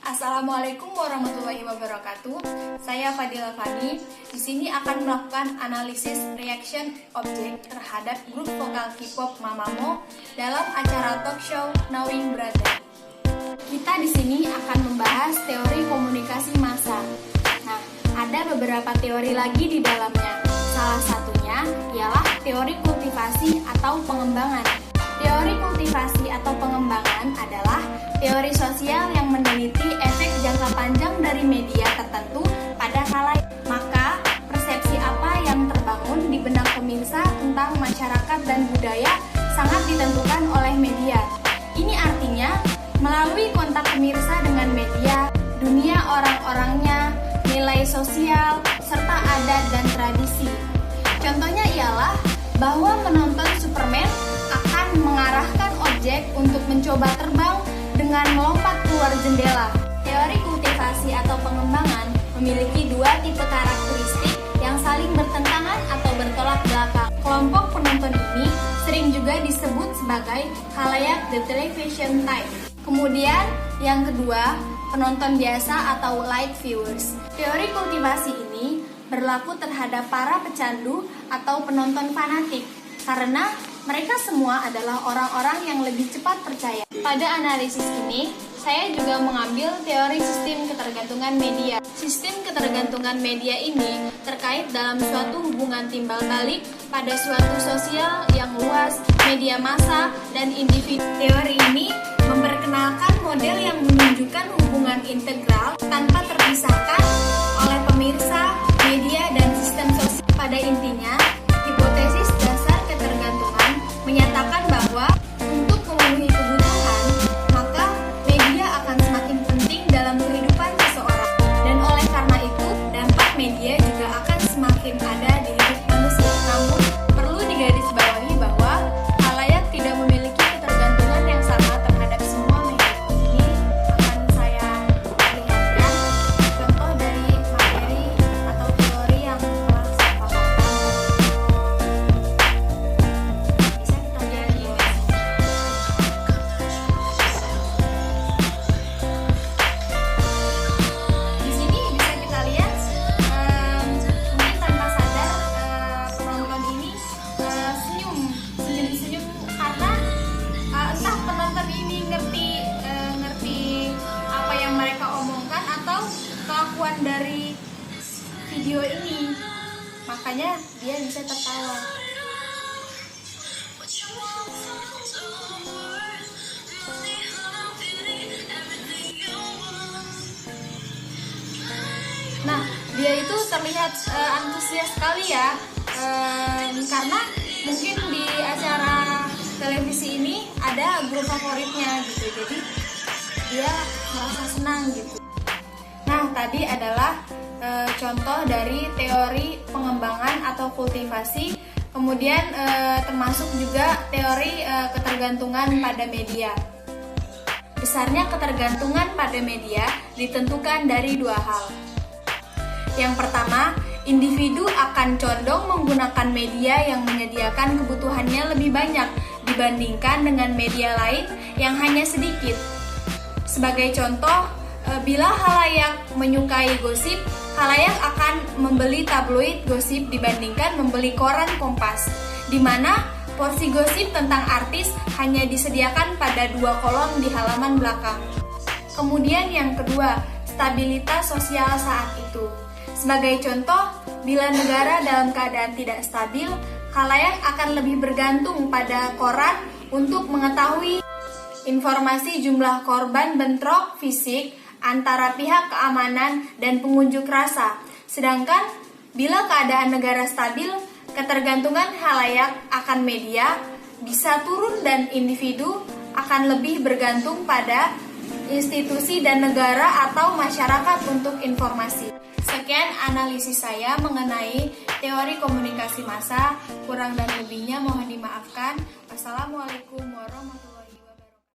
Assalamualaikum warahmatullahi wabarakatuh. Saya Fadila Fani. Di sini akan melakukan analisis reaction objek terhadap grup vokal K-pop Mamamoo dalam acara talk show Knowing Brother. Kita di sini akan membahas teori komunikasi massa. Nah, ada beberapa teori lagi di dalamnya. Salah satunya ialah teori kultivasi atau pengembangan. Teori kultivasi atau pengembangan adalah teori sosial yang meneliti efek jangka panjang dari media tertentu pada khalayak. Maka, persepsi apa yang terbangun di benak pemirsa tentang masyarakat dan budaya sangat ditentukan oleh media. Ini artinya, melalui kontak pemirsa dengan media, dunia orang-orangnya, nilai sosial, serta adat dan tradisi. Contohnya ialah bahwa menonton Superman akan mengarahkan objek untuk mencoba terbang dengan melompat keluar jendela. Teori kultivasi atau pengembangan memiliki dua tipe karakteristik yang saling bertentangan atau bertolak belakang. Kelompok penonton ini sering juga disebut sebagai khalayak the television type. Kemudian yang kedua, penonton biasa atau light viewers. Teori kultivasi ini berlaku terhadap para pecandu atau penonton fanatik karena mereka semua adalah orang-orang yang lebih cepat percaya. Pada analisis ini, saya juga mengambil teori sistem ketergantungan media. Sistem ketergantungan media ini terkait dalam suatu hubungan timbal balik pada suatu sosial yang luas, media massa, dan individu. Teori ini memperkenalkan model yang menunjukkan hubungan integral tanpa terpisahkan oleh pemirsa, media, dan sistem sosial. Pada intinya, hipotesis dasar ketergantungan menyatakan bahwa untuk memenuhi kebutuhan, maka media akan semakin penting dalam kehidupan seseorang. Dan oleh karena itu, dampak media juga akan semakin ada di hidup manusia. Namun, perlu digarisbawahi bahwa khalayak tidak memiliki ketergantungan yang sama terhadap semua media. Ini akan saya perlihatkan contoh dari materi atau teori yang telah saya paparkan. Bisa kita lihat di sini bisa kita lihat mungkin tanpa sadar penonton ini senyum karena entah penonton ini ngerti apa yang mereka omongkan atau kelakuan dari video ini, makanya dia bisa tertawa. Nah, dia itu terlihat antusias sekali ya, karena mungkin di acara televisi ini ada grup favoritnya gitu, jadi dia merasa senang gitu. Nah, tadi adalah contoh dari teori pengembangan atau kultivasi, kemudian termasuk juga teori ketergantungan pada media. Besarnya ketergantungan pada media ditentukan dari dua hal. Yang pertama, individu akan condong menggunakan media yang menyediakan kebutuhannya lebih banyak dibandingkan dengan media lain yang hanya sedikit. Sebagai contoh, bila khalayak menyukai gosip, khalayak akan membeli tabloid gosip dibandingkan membeli koran Kompas, di mana porsi gosip tentang artis hanya disediakan pada 2 kolom di halaman belakang. Kemudian yang kedua, stabilitas sosial saat itu. Sebagai contoh, bila negara dalam keadaan tidak stabil, khalayak akan lebih bergantung pada koran untuk mengetahui informasi jumlah korban bentrok fisik antara pihak keamanan dan pengunjuk rasa. Sedangkan bila keadaan negara stabil, ketergantungan khalayak akan media bisa turun dan individu akan lebih bergantung pada institusi dan negara atau masyarakat untuk informasi. Sekian analisis saya mengenai teori komunikasi massa. Kurang dan lebihnya mohon dimaafkan. Wassalamualaikum warahmatullahi wabarakatuh.